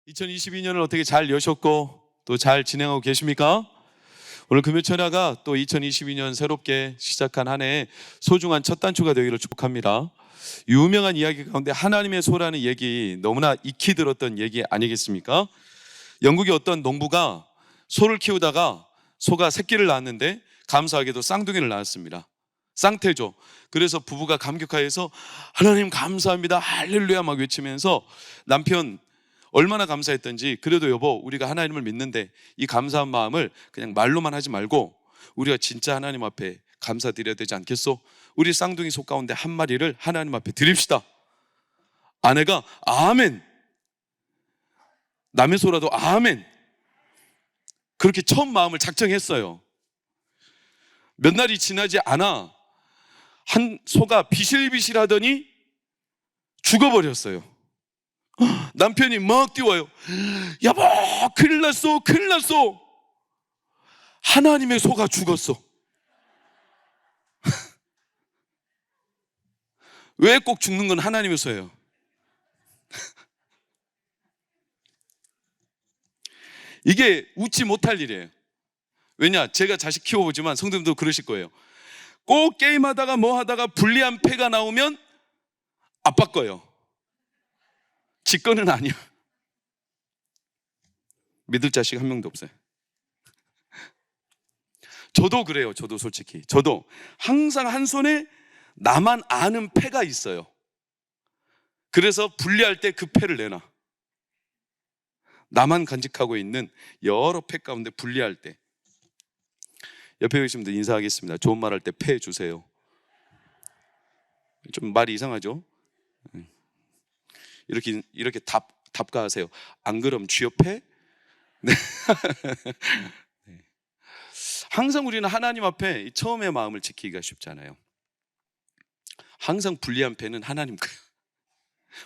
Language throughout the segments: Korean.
2022년을 어떻게 잘 여셨고 또 잘 진행하고 계십니까? 오늘 금요철야가 또 2022년 새롭게 시작한 한 해의 소중한 첫 단추가 되기를 축복합니다. 유명한 이야기 가운데 하나님의 소라는 얘기, 너무나 익히 들었던 얘기 아니겠습니까? 영국의 어떤 농부가 소를 키우다가 소가 새끼를 낳았는데 감사하게도 쌍둥이를 낳았습니다. 쌍태죠. 그래서 부부가 감격하여서 하나님 감사합니다, 할렐루야 막 외치면서 남편 얼마나 감사했던지, 그래도 여보 우리가 하나님을 믿는데 이 감사한 마음을 그냥 말로만 하지 말고 우리가 진짜 하나님 앞에 감사드려야 되지 않겠소? 우리 쌍둥이 소 가운데 한 마리를 하나님 앞에 드립시다. 아내가 아멘, 남의 소라도 아멘, 그렇게 처음 마음을 작정했어요. 몇 날이 지나지 않아 한 소가 비실비실하더니 죽어버렸어요. 남편이 막 뛰어와요. 여보 큰일 났어, 큰일 났어, 하나님의 소가 죽었어. 왜 꼭 죽는 건 하나님의 소예요? 이게 웃지 못할 일이에요. 왜냐, 제가 자식 키워보지만 성도님도 그러실 거예요. 꼭 게임하다가 뭐 하다가 불리한 패가 나오면 아빠 거예요. 지 거는 아니야. 믿을 자식 한 명도 없어요. 저도 그래요. 저도 솔직히 저도 항상 한 손에 나만 아는 패가 있어요. 그래서 분리할 때 그 패를 내놔. 나만 간직하고 있는 여러 패 가운데 분리할 때 옆에 계신 분들 인사하겠습니다. 좋은 말 할 때 패 주세요. 좀 말이 이상하죠? 이렇게 답가하세요. 안 그럼 쥐어패? 네. 네. 항상 우리는 하나님 앞에 처음의 마음을 지키기가 쉽잖아요. 항상 불리한 패는 하나님 거예요.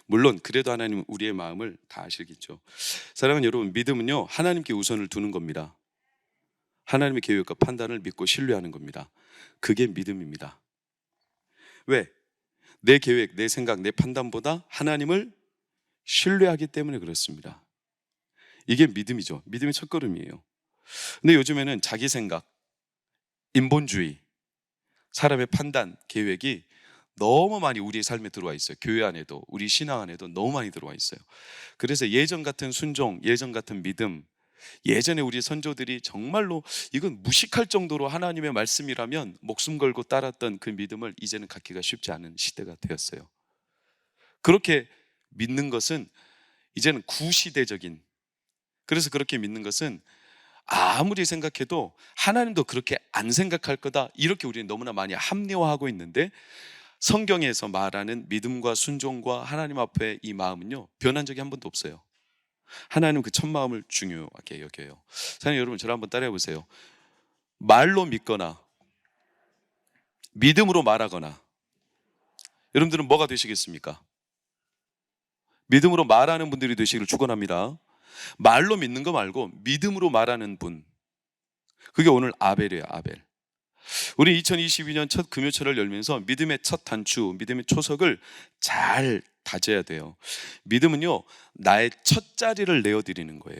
물론 그래도 하나님 우리의 마음을 다 아시겠죠. 사랑하는 여러분, 믿음은요 하나님께 우선을 두는 겁니다. 하나님의 계획과 판단을 믿고 신뢰하는 겁니다. 그게 믿음입니다. 왜? 내 계획, 내 생각, 내 판단보다 하나님을 신뢰하기 때문에 그렇습니다. 이게 믿음이죠. 믿음의 첫걸음이에요. 근데 요즘에는 자기 생각, 인본주의, 사람의 판단, 계획이 너무 많이 우리의 삶에 들어와 있어요. 교회 안에도, 우리 신앙 안에도 너무 많이 들어와 있어요. 그래서 예전 같은 순종, 예전 같은 믿음, 예전에 우리 선조들이 정말로 이건 무식할 정도로 하나님의 말씀이라면 목숨 걸고 따랐던 그 믿음을 이제는 갖기가 쉽지 않은 시대가 되었어요. 그렇게 믿는 것은 이제는 구시대적인, 그래서 그렇게 믿는 것은 아무리 생각해도 하나님도 그렇게 안 생각할 거다, 이렇게 우리는 너무나 많이 합리화하고 있는데, 성경에서 말하는 믿음과 순종과 하나님 앞에 이 마음은요 변한 적이 한 번도 없어요. 하나님 그 첫 마음을 중요하게 여겨요. 사랑하는 여러분, 저를 한번 따라해 보세요. 말로 믿거나 믿음으로 말하거나, 여러분들은 뭐가 되시겠습니까? 믿음으로 말하는 분들이 되시기를 축원합니다. 말로 믿는 거 말고 믿음으로 말하는 분, 그게 오늘 아벨이에요. 아벨. 우리 2022년 첫 금요철을 열면서 믿음의 첫 단추, 믿음의 초석을 잘 다져야 돼요. 믿음은요 나의 첫 자리를 내어드리는 거예요.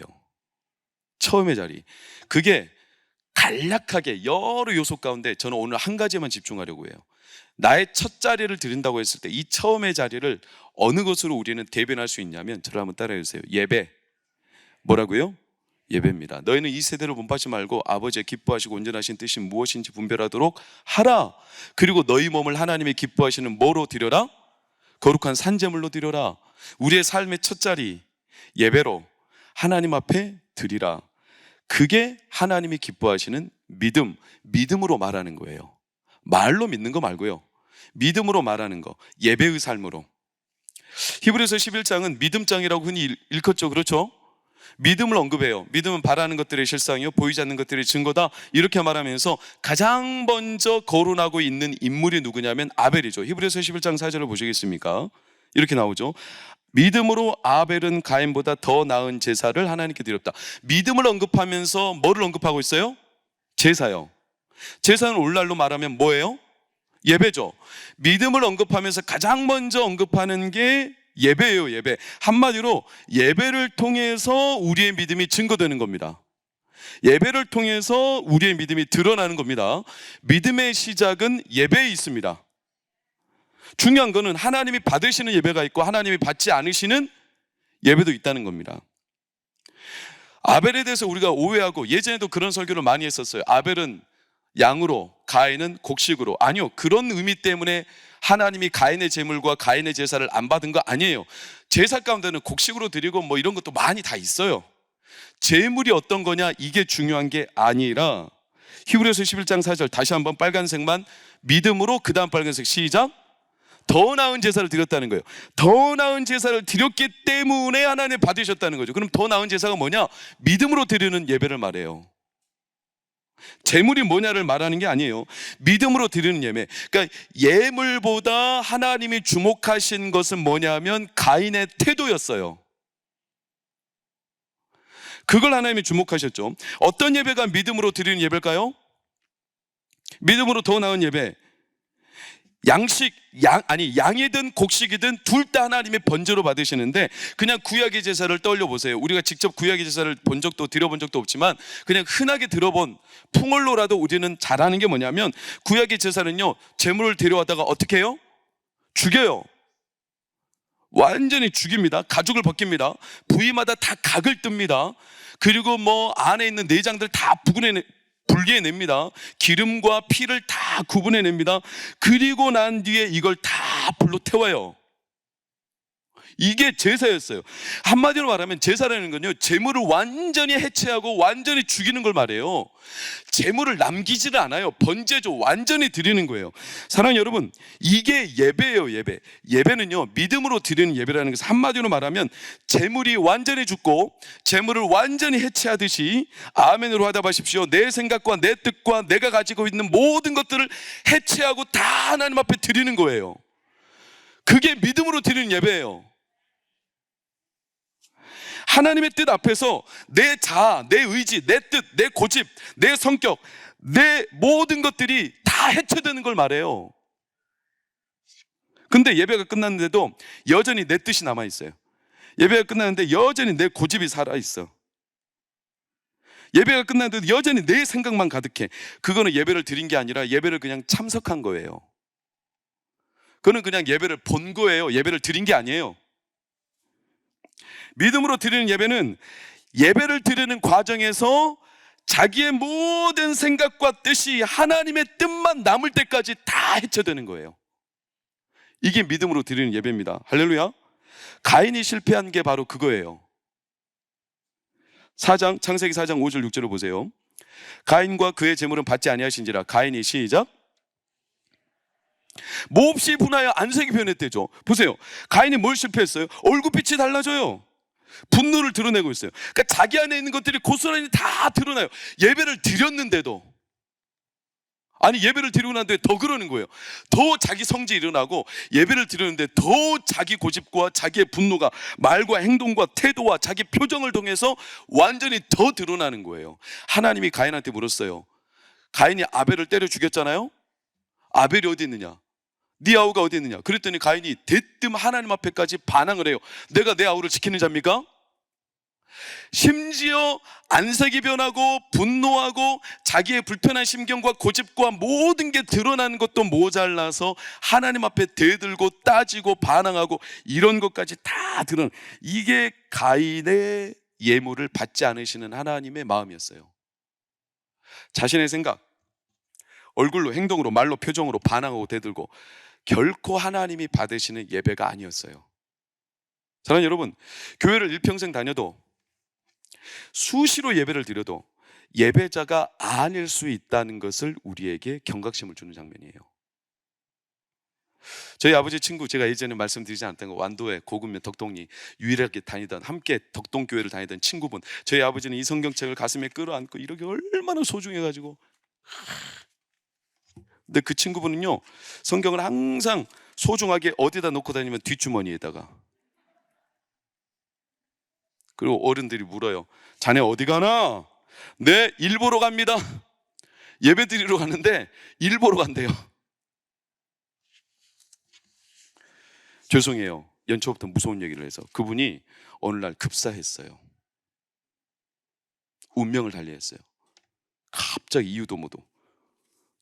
처음의 자리. 그게 간략하게 여러 요소 가운데 저는 오늘 한 가지만 집중하려고 해요. 나의 첫 자리를 드린다고 했을 때 이 처음의 자리를 어느 것으로 우리는 대변할 수 있냐면, 저를 한번 따라해 주세요. 예배. 뭐라고요? 예배입니다. 너희는 이 세대를 본받지 말고 아버지의 기뻐하시고 온전하신 뜻이 무엇인지 분별하도록 하라. 그리고 너희 몸을 하나님의 기뻐하시는 뭐로 드려라? 거룩한 산제물로 드려라. 우리의 삶의 첫 자리 예배로 하나님 앞에 드리라. 그게 하나님이 기뻐하시는 믿음, 믿음으로 말하는 거예요. 말로 믿는 거 말고요, 믿음으로 말하는 거, 예배의 삶으로. 히브리서 11장은 믿음장이라고 흔히 일컫죠. 그렇죠? 믿음을 언급해요. 믿음은 바라는 것들의 실상이요 보이지 않는 것들의 증거다, 이렇게 말하면서 가장 먼저 거론하고 있는 인물이 누구냐면 아벨이죠. 히브리서 11장 4절을 보시겠습니까? 이렇게 나오죠. 믿음으로 아벨은 가인보다 더 나은 제사를 하나님께 드렸다. 믿음을 언급하면서 뭐를 언급하고 있어요? 제사요. 제사는 오늘날로 말하면 뭐예요? 예배죠. 믿음을 언급하면서 가장 먼저 언급하는 게 예배예요, 예배. 한마디로 예배를 통해서 우리의 믿음이 증거되는 겁니다. 예배를 통해서 우리의 믿음이 드러나는 겁니다. 믿음의 시작은 예배에 있습니다. 중요한 거는 하나님이 받으시는 예배가 있고 하나님이 받지 않으시는 예배도 있다는 겁니다. 아벨에 대해서 우리가 오해하고, 예전에도 그런 설교를 많이 했었어요. 아벨은 양으로, 가인은 곡식으로. 아니요, 그런 의미 때문에 하나님이 가인의 제물과 가인의 제사를 안 받은 거 아니에요. 제사 가운데는 곡식으로 드리고 뭐 이런 것도 많이 다 있어요. 제물이 어떤 거냐, 이게 중요한 게 아니라, 히브리서 11장 4절 다시 한번 빨간색만, 믿음으로, 그 다음 빨간색 시작, 더 나은 제사를 드렸다는 거예요. 더 나은 제사를 드렸기 때문에 하나님 받으셨다는 거죠. 그럼 더 나은 제사가 뭐냐? 믿음으로 드리는 예배를 말해요. 제물이 뭐냐를 말하는 게 아니에요. 믿음으로 드리는 예배. 그러니까 예물보다 하나님이 주목하신 것은 뭐냐면 가인의 태도였어요. 그걸 하나님이 주목하셨죠. 어떤 예배가 믿음으로 드리는 예배일까요? 믿음으로 더 나은 예배. 양이든 곡식이든 둘 다 하나님의 번제로 받으시는데, 그냥 구약의 제사를 떠올려 보세요. 우리가 직접 구약의 제사를 본 적도, 드려본 적도 없지만 그냥 흔하게 들어본 풍월로라도 우리는 잘 아는 게 뭐냐면, 구약의 제사는요, 제물을 데려와다가 어떻게 해요? 죽여요. 완전히 죽입니다. 가죽을 벗깁니다. 부위마다 다 각을 뜹니다. 그리고 뭐 안에 있는 내장들 다 분리해냅니다. 기름과 피를 다 구분해냅니다. 그리고 난 뒤에 이걸 다 불로 태워요. 이게 제사였어요. 한마디로 말하면 제사라는 건요, 제물을 완전히 해체하고 완전히 죽이는 걸 말해요. 제물을 남기지를 않아요. 번제죠. 완전히 드리는 거예요. 사랑하는 여러분, 이게 예배예요. 예배. 예배는요, 믿음으로 드리는 예배라는 것은 한마디로 말하면 제물이 완전히 죽고 제물을 완전히 해체하듯이, 아멘으로 화답하십시오, 내 생각과 내 뜻과 내가 가지고 있는 모든 것들을 해체하고 다 하나님 앞에 드리는 거예요. 그게 믿음으로 드리는 예배예요. 하나님의 뜻 앞에서 내 자아, 내 의지, 내 뜻, 내 고집, 내 성격, 내 모든 것들이 다 해체되는 걸 말해요. 근데 예배가 끝났는데도 여전히 내 뜻이 남아있어요. 예배가 끝났는데 여전히 내 고집이 살아있어. 예배가 끝났는데도 여전히 내 생각만 가득해. 그거는 예배를 드린 게 아니라 예배를 그냥 참석한 거예요. 그거는 그냥 예배를 본 거예요. 예배를 드린 게 아니에요. 믿음으로 드리는 예배는 예배를 드리는 과정에서 자기의 모든 생각과 뜻이 하나님의 뜻만 남을 때까지 다 해체되는 거예요. 이게 믿음으로 드리는 예배입니다. 할렐루야. 가인이 실패한 게 바로 그거예요. 창세기 4장 5절 6절을 보세요. 가인과 그의 제물은 받지 아니하신지라. 가인이 시작, 몹시 분하여 안색이 변했대죠. 보세요. 가인이 뭘 실패했어요? 얼굴빛이 달라져요. 분노를 드러내고 있어요. 그러니까 자기 안에 있는 것들이 고스란히 다 드러나요. 예배를 드렸는데도, 아니 예배를 드리고 난 뒤에 더 그러는 거예요. 더 자기 성질이 일어나고, 예배를 드렸는데 더 자기 고집과 자기의 분노가 말과 행동과 태도와 자기 표정을 통해서 완전히 더 드러나는 거예요. 하나님이 가인한테 물었어요. 가인이 아벨을 때려 죽였잖아요. 아벨이 어디 있느냐? 네 아우가 어디 있느냐? 그랬더니 가인이 대뜸 하나님 앞에까지 반항을 해요. 내가 내 아우를 지키는 자입니까? 심지어 안색이 변하고 분노하고 자기의 불편한 심경과 고집과 모든 게 드러나는 것도 모자라서 하나님 앞에 대들고 따지고 반항하고 이런 것까지 다 드러나는, 이게 가인의 예물을 받지 않으시는 하나님의 마음이었어요. 자신의 생각, 얼굴로, 행동으로, 말로, 표정으로 반항하고 대들고, 결코 하나님이 받으시는 예배가 아니었어요. 사랑하는 여러분, 교회를 일평생 다녀도 수시로 예배를 드려도 예배자가 아닐 수 있다는 것을 우리에게 경각심을 주는 장면이에요. 저희 아버지 친구, 제가 예전에 말씀드리지 않았던 거, 완도에 고금면 덕동리 유일하게 다니던, 함께 덕동교회를 다니던 친구분, 저희 아버지는 이 성경책을 가슴에 끌어안고 이렇게 얼마나 소중해가지고, 근데 그 친구분은요, 성경을 항상 소중하게 어디다 놓고 다니면 뒷주머니에다가. 그리고 어른들이 물어요. 자네 어디 가나? 네, 일 보러 갑니다. 예배 드리러 갔는데 일 보러 간대요. 죄송해요. 연초부터 무서운 얘기를 해서 그분이 어느 날 급사했어요. 운명을 달리했어요. 갑자기 이유도 모두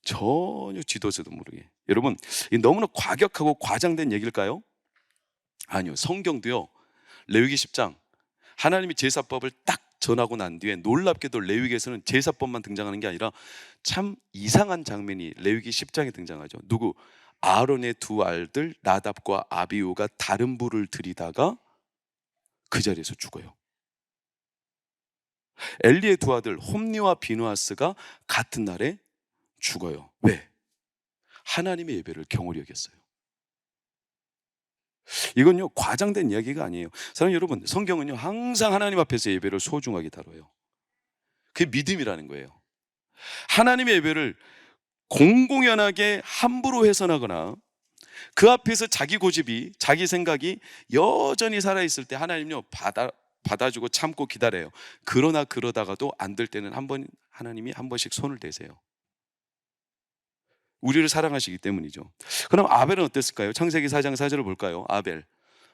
전혀 지도세도 모르게. 여러분, 이 너무나 과격하고 과장된 얘기일까요? 아니요. 성경도요, 레위기 10장 하나님이 제사법을 딱 전하고 난 뒤에 놀랍게도 레위기에서는 제사법만 등장하는 게 아니라 참 이상한 장면이 레위기 10장에 등장하죠. 누구? 아론의 두 아들 나답과 아비후가 다른 불을 들이다가 그 자리에서 죽어요. 엘리의 두 아들 홈니와 비누아스가 같은 날에 죽어요. 왜? 하나님의 예배를 경홀히 여겼어요. 이건요, 과장된 이야기가 아니에요. 사랑하는 여러분, 성경은요 항상 하나님 앞에서 예배를 소중하게 다뤄요. 그게 믿음이라는 거예요. 하나님의 예배를 공공연하게 함부로 훼손하거나 그 앞에서 자기 고집이, 자기 생각이 여전히 살아있을 때 하나님요 받아주고 참고 기다려요. 그러나 그러다가도 안 될 때는 하나님이 한 번씩 손을 대세요. 우리를 사랑하시기 때문이죠. 그럼 아벨은 어땠을까요? 창세기 4장 4절을 볼까요? 아벨,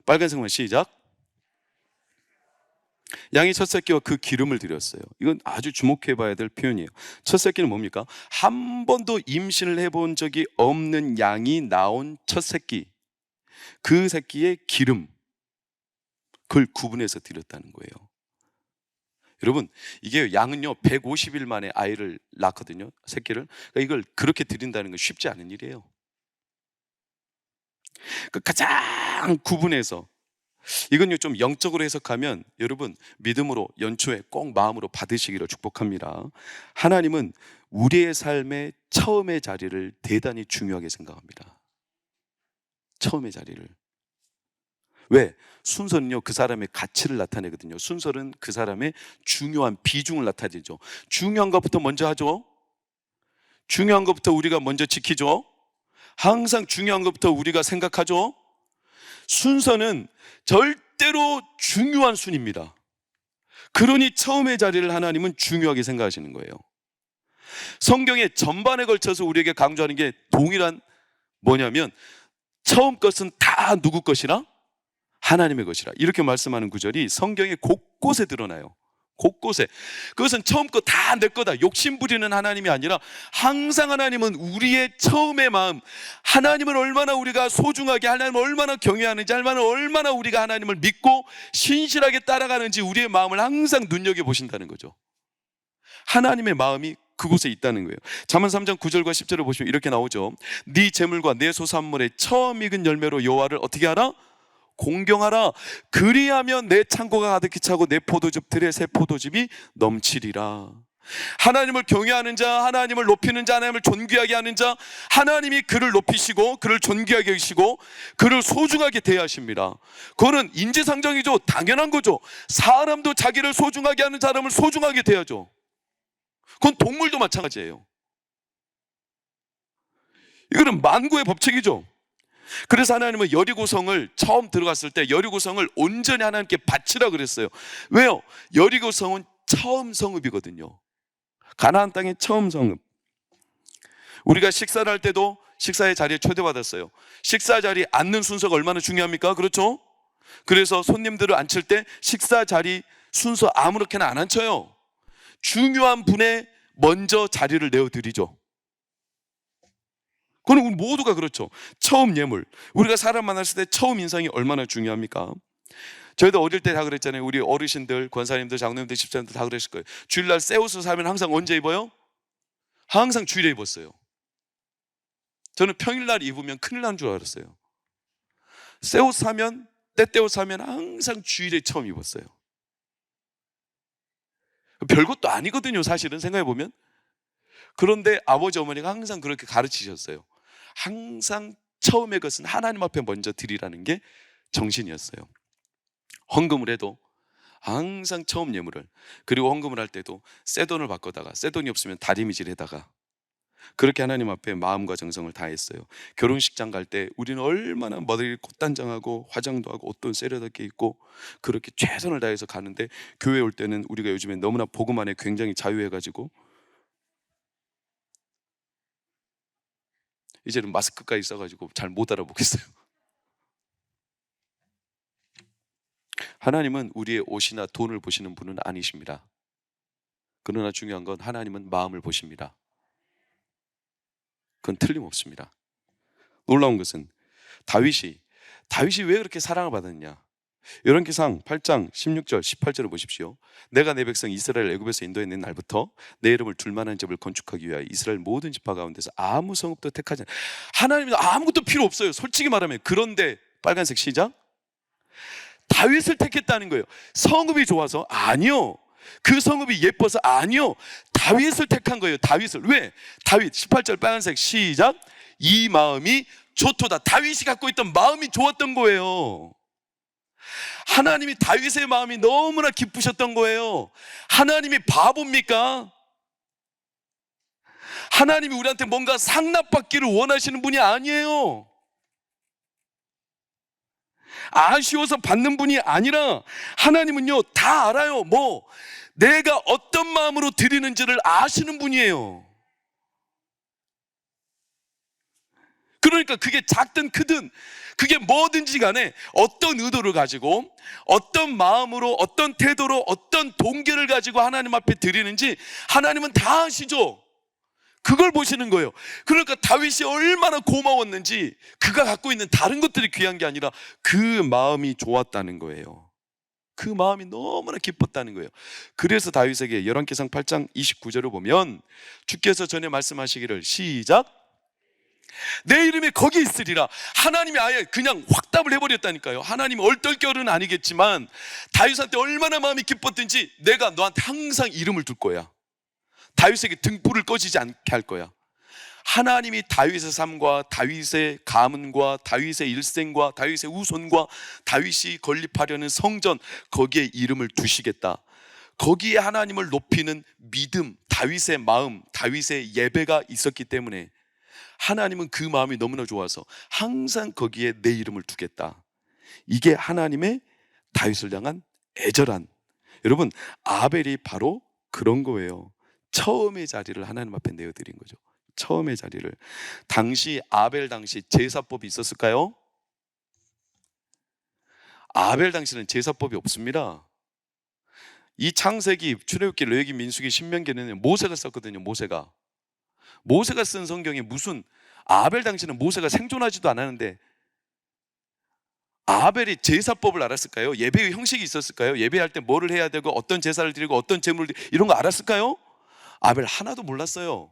빨간색만 시작. 양이 첫 새끼와 그 기름을 드렸어요. 이건 아주 주목해 봐야 될 표현이에요. 첫 새끼는 뭡니까? 한 번도 임신을 해본 적이 없는 양이 나온 첫 새끼, 그 새끼의 기름, 그걸 구분해서 드렸다는 거예요. 여러분, 이게 양은요 150일 만에 아이를 낳거든요, 새끼를. 그러니까 이걸 그렇게 드린다는 건 쉽지 않은 일이에요. 그 가장 구분해서, 이건요 좀 영적으로 해석하면 여러분 믿음으로 연초에 꼭 마음으로 받으시기를 축복합니다. 하나님은 우리의 삶의 처음의 자리를 대단히 중요하게 생각합니다. 처음의 자리를. 왜? 순서는요 그 사람의 가치를 나타내거든요. 순서는 그 사람의 중요한 비중을 나타내죠. 중요한 것부터 먼저 하죠. 중요한 것부터 우리가 먼저 지키죠. 항상 중요한 것부터 우리가 생각하죠. 순서는 절대로 중요한 순입니다. 그러니 처음의 자리를 하나님은 중요하게 생각하시는 거예요. 성경의 전반에 걸쳐서 우리에게 강조하는 게 동일한 뭐냐면 처음 것은 다 누구 것이라? 하나님의 것이라. 이렇게 말씀하는 구절이 성경의 곳곳에 드러나요. 곳곳에. 그것은 처음 거 다 내 거다, 욕심 부리는 하나님이 아니라 항상 하나님은 우리의 처음의 마음, 하나님을 얼마나 우리가 소중하게, 하나님을 얼마나 경외하는지, 얼마나 우리가 하나님을 믿고 신실하게 따라가는지 우리의 마음을 항상 눈여겨보신다는 거죠. 하나님의 마음이 그곳에 있다는 거예요. 잠언 3장 9절과 10절을 보시면 이렇게 나오죠. 네 재물과 내 소산물의 처음 익은 열매로 여호와를 어떻게 하라? 공경하라. 그리하면 내 창고가 가득히 차고 내 포도즙 들의 새 포도즙이 넘치리라. 하나님을 경외하는 자, 하나님을 높이는 자, 하나님을 존귀하게 하는 자, 하나님이 그를 높이시고 그를 존귀하게 하시고 그를 소중하게 대하십니다. 그거는 인지상정이죠. 당연한 거죠. 사람도 자기를 소중하게 하는 사람을 소중하게 대하죠. 그건 동물도 마찬가지예요. 이거는 만고의 법칙이죠. 그래서 하나님은 여리고성을 처음 들어갔을 때 여리고성을 온전히 하나님께 바치라 그랬어요. 왜요? 여리고성은 처음 성읍이거든요. 가나안 땅의 처음 성읍. 우리가 식사를 할 때도 식사의 자리에 초대받았어요. 식사 자리에 앉는 순서가 얼마나 중요합니까? 그렇죠? 그래서 손님들을 앉힐 때 식사 자리 순서 아무렇게나 안 앉혀요. 중요한 분에 먼저 자리를 내어드리죠. 그건 우리 모두가 그렇죠. 처음 예물. 우리가 사람 만났을 때 처음 인상이 얼마나 중요합니까? 저희도 어릴 때 다 그랬잖아요. 우리 어르신들, 권사님들, 장로님들, 집사님들 다 그랬을 거예요. 주일날 새 옷을 사면 항상 언제 입어요? 항상 주일에 입었어요. 저는 평일날 입으면 큰일 난 줄 알았어요. 새 옷 사면, 때때옷 사면 항상 주일에 처음 입었어요. 별것도 아니거든요, 사실은 생각해보면. 그런데 아버지 어머니가 항상 그렇게 가르치셨어요. 항상 처음의 것은 하나님 앞에 먼저 드리라는 게 정신이었어요. 헌금을 해도 항상 처음 예물을, 그리고 헌금을 할 때도 새 돈을 바꿔다가 새 돈이 없으면 다리미질에다가 그렇게 하나님 앞에 마음과 정성을 다했어요. 결혼식장 갈 때 우리는 얼마나 머리 꽃단장하고 화장도 하고 옷도 세련되게 입고 그렇게 최선을 다해서 가는데, 교회 올 때는 우리가 요즘에 너무나 복음 안에 굉장히 자유해가지고 이제는 마스크까지 써가지고 잘 못 알아보겠어요. 하나님은 우리의 옷이나 돈을 보시는 분은 아니십니다. 그러나 중요한 건 하나님은 마음을 보십니다. 그건 틀림없습니다. 놀라운 것은 다윗이 왜 그렇게 사랑을 받았냐? 열왕기상 8장 16절 18절을 보십시오. 내가 내 백성 이스라엘 애굽에서 인도해낸 날부터 내 이름을 둘 만한 집을 건축하기 위하여 이스라엘 모든 지파 가운데서 아무 성읍도 택하지 않아. 하나님은 아무것도 필요 없어요, 솔직히 말하면. 그런데 빨간색 시작, 다윗을 택했다는 거예요. 성읍이 좋아서? 아니요. 그 성읍이 예뻐서? 아니요. 다윗을 택한 거예요. 다윗을. 왜? 다윗 18절 빨간색 시작, 이 마음이 좋도다. 다윗이 갖고 있던 마음이 좋았던 거예요. 하나님이 다윗의 마음이 너무나 기쁘셨던 거예요. 하나님이 바보입니까? 하나님이 우리한테 뭔가 상납받기를 원하시는 분이 아니에요. 아쉬워서 받는 분이 아니라 하나님은요 다 알아요. 내가 어떤 마음으로 드리는지를 아시는 분이에요. 그러니까 그게 작든 크든 그게 뭐든지 간에 어떤 의도를 가지고 어떤 마음으로 어떤 태도로 어떤 동기를 가지고 하나님 앞에 드리는지 하나님은 다 아시죠. 그걸 보시는 거예요. 그러니까 다윗이 얼마나 고마웠는지, 그가 갖고 있는 다른 것들이 귀한 게 아니라 그 마음이 좋았다는 거예요. 그 마음이 너무나 기뻤다는 거예요. 그래서 다윗에게 열왕기상 8장 29절을 보면 주께서 전에 말씀하시기를 시작, 내 이름이 거기 있으리라. 하나님이 아예 그냥 확답을 해버렸다니까요. 하나님이 얼떨결은 아니겠지만 다윗한테 얼마나 마음이 기뻤든지 내가 너한테 항상 이름을 둘 거야. 다윗에게 등불을 꺼지지 않게 할 거야. 하나님이 다윗의 삶과 다윗의 가문과 다윗의 일생과 다윗의 후손과 다윗이 건립하려는 성전, 거기에 이름을 두시겠다. 거기에 하나님을 높이는 믿음, 다윗의 마음, 다윗의 예배가 있었기 때문에 하나님은 그 마음이 너무나 좋아서 항상 거기에 내 이름을 두겠다. 이게 하나님의 다윗을 향한 애절한, 여러분 아벨이 바로 그런 거예요. 처음의 자리를 하나님 앞에 내어드린 거죠. 처음의 자리를. 아벨 당시 제사법이 있었을까요? 아벨 당시는 제사법이 없습니다. 이 창세기, 출애굽기, 레위기, 민수기, 신명기는 모세가 썼거든요. 모세가 쓴 성경에 무슨, 아벨 당시는 모세가 생존하지도 않았는데 아벨이 제사법을 알았을까요? 예배의 형식이 있었을까요? 예배할 때 뭐를 해야 되고 어떤 제사를 드리고 어떤 제물을 드리고 이런 거 알았을까요? 아벨 하나도 몰랐어요.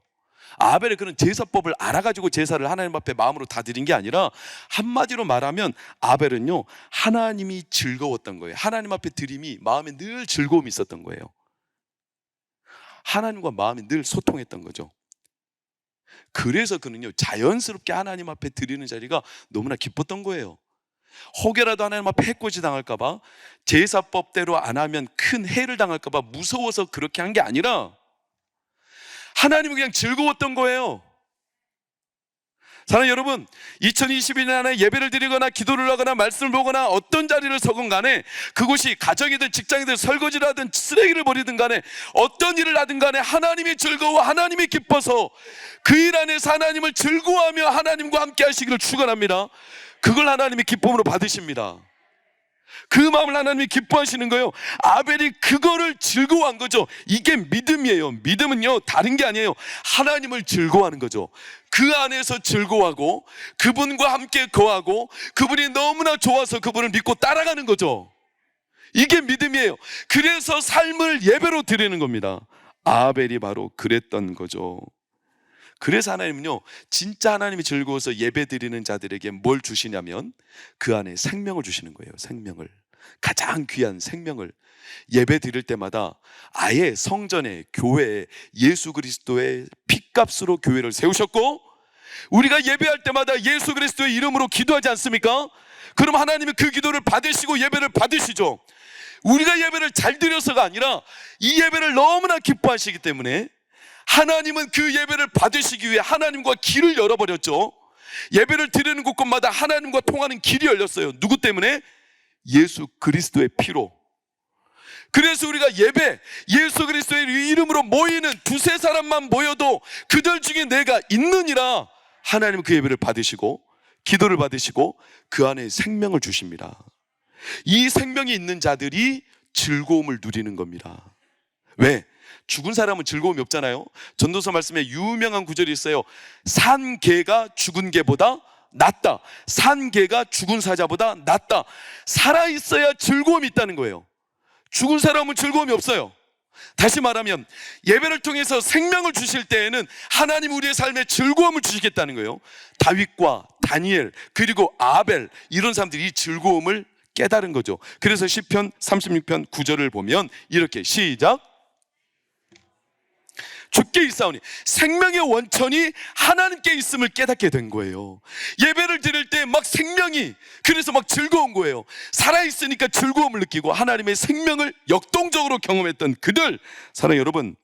아벨의 그런 제사법을 알아가지고 제사를 하나님 앞에 마음으로 다 드린 게 아니라, 한마디로 말하면 아벨은요 하나님이 즐거웠던 거예요. 하나님 앞에 드림이 마음에 늘 즐거움이 있었던 거예요. 하나님과 마음이 늘 소통했던 거죠. 그래서 그는요 자연스럽게 하나님 앞에 드리는 자리가 너무나 기뻤던 거예요. 혹여라도 하나님 앞에 해코지 당할까봐, 제사법대로 안 하면 큰 해를 당할까봐 무서워서 그렇게 한 게 아니라 하나님은 그냥 즐거웠던 거예요. 사랑하는 여러분, 2021년 안에 예배를 드리거나 기도를 하거나 말씀을 보거나 어떤 자리를 서건 간에, 그곳이 가정이든 직장이든 설거지를 하든 쓰레기를 버리든 간에 어떤 일을 하든 간에 하나님이 즐거워, 하나님이 기뻐서 그 일 안에서 하나님을 즐거워하며 하나님과 함께 하시기를 축원합니다. 그걸 하나님이 기쁨으로 받으십니다. 그 마음을 하나님이 기뻐하시는 거예요. 아벨이 그거를 즐거워한 거죠. 이게 믿음이에요. 믿음은요 다른 게 아니에요. 하나님을 즐거워하는 거죠. 그 안에서 즐거워하고 그분과 함께 거하고 그분이 너무나 좋아서 그분을 믿고 따라가는 거죠. 이게 믿음이에요. 그래서 삶을 예배로 드리는 겁니다. 아벨이 바로 그랬던 거죠. 그래서 하나님은요 진짜 하나님이 즐거워서 예배 드리는 자들에게 뭘 주시냐면 그 안에 생명을 주시는 거예요. 생명을, 가장 귀한 생명을. 예배 드릴 때마다 아예 성전에, 교회에 예수 그리스도의 핏값으로 교회를 세우셨고, 우리가 예배할 때마다 예수 그리스도의 이름으로 기도하지 않습니까? 그럼 하나님은 그 기도를 받으시고 예배를 받으시죠. 우리가 예배를 잘 드려서가 아니라 이 예배를 너무나 기뻐하시기 때문에 하나님은 그 예배를 받으시기 위해 하나님과 길을 열어버렸죠. 예배를 드리는 곳곳마다 하나님과 통하는 길이 열렸어요. 누구 때문에? 예수 그리스도의 피로. 그래서 우리가 예배, 예수 그리스도의 이름으로 모이는 두세 사람만 모여도 그들 중에 내가 있느니라 하나님은 그 예배를 받으시고 기도를 받으시고 그 안에 생명을 주십니다. 이 생명이 있는 자들이 즐거움을 누리는 겁니다. 왜? 죽은 사람은 즐거움이 없잖아요. 전도서 말씀에 유명한 구절이 있어요. 산 개가 죽은 개보다 낫다. 산 개가 죽은 사자보다 낫다. 살아있어야 즐거움이 있다는 거예요. 죽은 사람은 즐거움이 없어요. 다시 말하면 예배를 통해서 생명을 주실 때에는 하나님 우리의 삶에 즐거움을 주시겠다는 거예요. 다윗과 다니엘 그리고 아벨 이런 사람들이 이 즐거움을 깨달은 거죠. 그래서 시편 36편 9절을 보면 이렇게 시작. 주께 있사오니 생명의 원천이 하나님께 있음을 깨닫게 된 거예요. 예배를 드릴 때 막 생명이 그래서 막 즐거운 거예요. 살아있으니까 즐거움을 느끼고 하나님의 생명을 역동적으로 경험했던 그들. 사랑하는 여러분,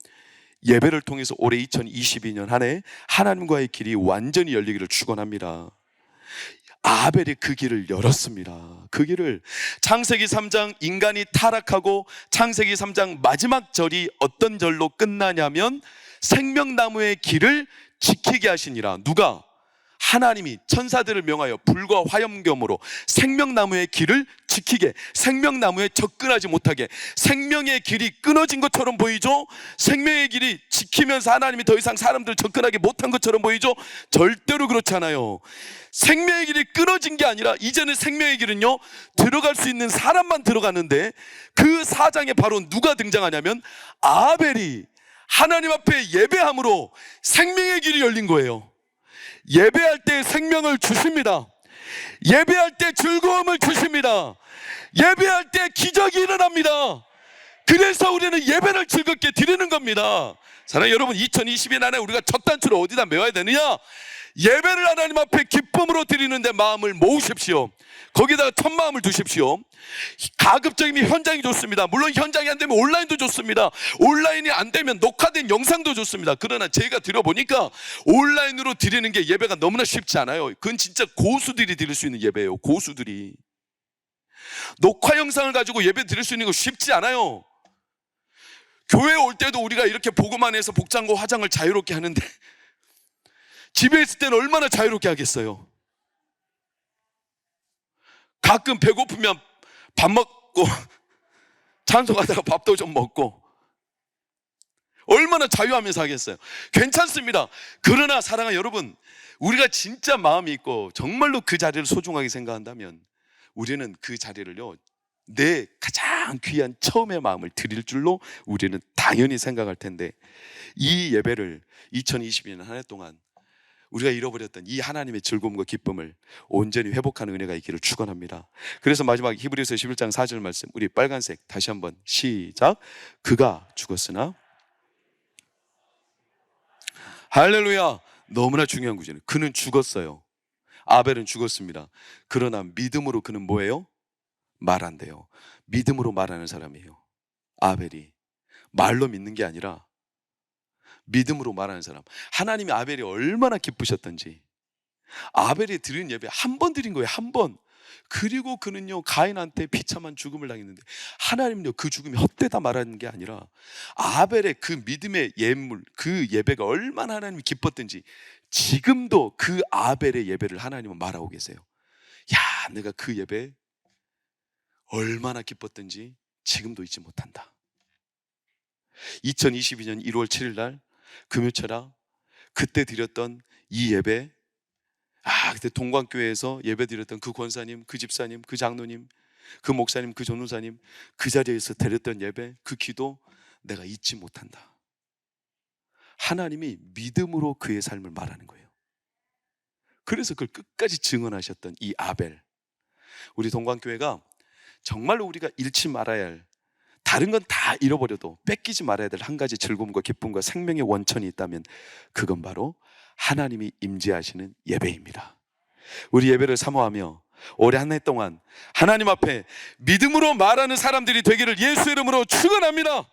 예배를 통해서 올해 2022년 한 해 하나님과의 길이 완전히 열리기를 축원합니다. 아벨이 그 길을 열었습니다. 그 길을 창세기 3장 인간이 타락하고 창세기 3장 마지막 절이 어떤 절로 끝나냐면 생명나무의 길을 지키게 하시니라. 누가? 하나님이 천사들을 명하여 불과 화염검으로 생명나무의 길을 지키게, 생명나무에 접근하지 못하게. 생명의 길이 끊어진 것처럼 보이죠? 생명의 길이 지키면서 하나님이 더 이상 사람들을 접근하게 못한 것처럼 보이죠? 절대로 그렇지 않아요. 생명의 길이 끊어진 게 아니라 이제는 생명의 길은요 들어갈 수 있는 사람만 들어가는데, 그 사장에 바로 누가 등장하냐면 아벨이 하나님 앞에 예배함으로 생명의 길이 열린 거예요. 예배할 때 생명을 주십니다. 예배할 때 즐거움을 주십니다. 예배할 때 기적이 일어납니다. 그래서 우리는 예배를 즐겁게 드리는 겁니다. 사랑하는 여러분, 2022년 안에 우리가 첫 단추를 어디다 메워야 되느냐? 예배를 하나님 앞에 기쁨으로 드리는데 마음을 모으십시오. 거기다가 첫 마음을 두십시오. 가급적이면 현장이 좋습니다. 물론 현장이 안 되면 온라인도 좋습니다. 온라인이 안 되면 녹화된 영상도 좋습니다. 그러나 제가 드려보니까 온라인으로 드리는 게 예배가 너무나 쉽지 않아요. 그건 진짜 고수들이 드릴 수 있는 예배예요. 고수들이. 녹화 영상을 가지고 예배 드릴 수 있는 거 쉽지 않아요. 교회에 올 때도 우리가 이렇게 보고만 해서 복장과 화장을 자유롭게 하는데 집에 있을 때는 얼마나 자유롭게 하겠어요. 가끔 배고프면 밥 먹고 찬송하다가 밥도 좀 먹고 얼마나 자유하면서 하겠어요. 괜찮습니다. 그러나 사랑하는 여러분, 우리가 진짜 마음이 있고 정말로 그 자리를 소중하게 생각한다면 우리는 그 자리를요 내 가장 귀한 처음의 마음을 드릴 줄로 우리는 당연히 생각할 텐데, 이 예배를 2022년 한 해 동안 우리가 잃어버렸던 이 하나님의 즐거움과 기쁨을 온전히 회복하는 은혜가 있기를 축원합니다. 그래서 마지막 히브리서 11장 4절 말씀, 우리 빨간색 다시 한번 시작. 그가 죽었으나, 할렐루야. 너무나 중요한 구절이에요. 그는 죽었어요. 아벨은 죽었습니다. 그러나 믿음으로 그는 뭐예요? 말한대요. 믿음으로 말하는 사람이에요. 아벨이 말로 믿는 게 아니라 믿음으로 말하는 사람. 하나님이 아벨이 얼마나 기쁘셨던지. 아벨이 드린 예배 한 번 드린 거예요. 한 번. 그리고 그는요 가인한테 비참한 죽음을 당했는데 하나님은요 그 죽음이 헛되다 말하는 게 아니라 아벨의 그 믿음의 예물, 그 예배가 얼마나 하나님이 기뻤던지 지금도 그 아벨의 예배를 하나님은 말하고 계세요. 야, 내가 그 예배 얼마나 기뻤던지 지금도 잊지 못한다. 2022년 1월 7일 날 금요철아, 그때 드렸던 이 예배, 그때 동광교회에서 예배 드렸던 그 권사님, 그 집사님, 그 장로님, 그 목사님, 그 전도사님, 그 자리에서 드렸던 예배, 그 기도 내가 잊지 못한다. 하나님이 믿음으로 그의 삶을 말하는 거예요. 그래서 그걸 끝까지 증언하셨던 이 아벨. 우리 동광교회가 정말로 우리가 잃지 말아야 할, 다른 건 다 잃어버려도 뺏기지 말아야 될 한 가지 즐거움과 기쁨과 생명의 원천이 있다면 그건 바로 하나님이 임재하시는 예배입니다. 우리 예배를 사모하며 올해 한 해 동안 하나님 앞에 믿음으로 말하는 사람들이 되기를 예수 이름으로 축원합니다.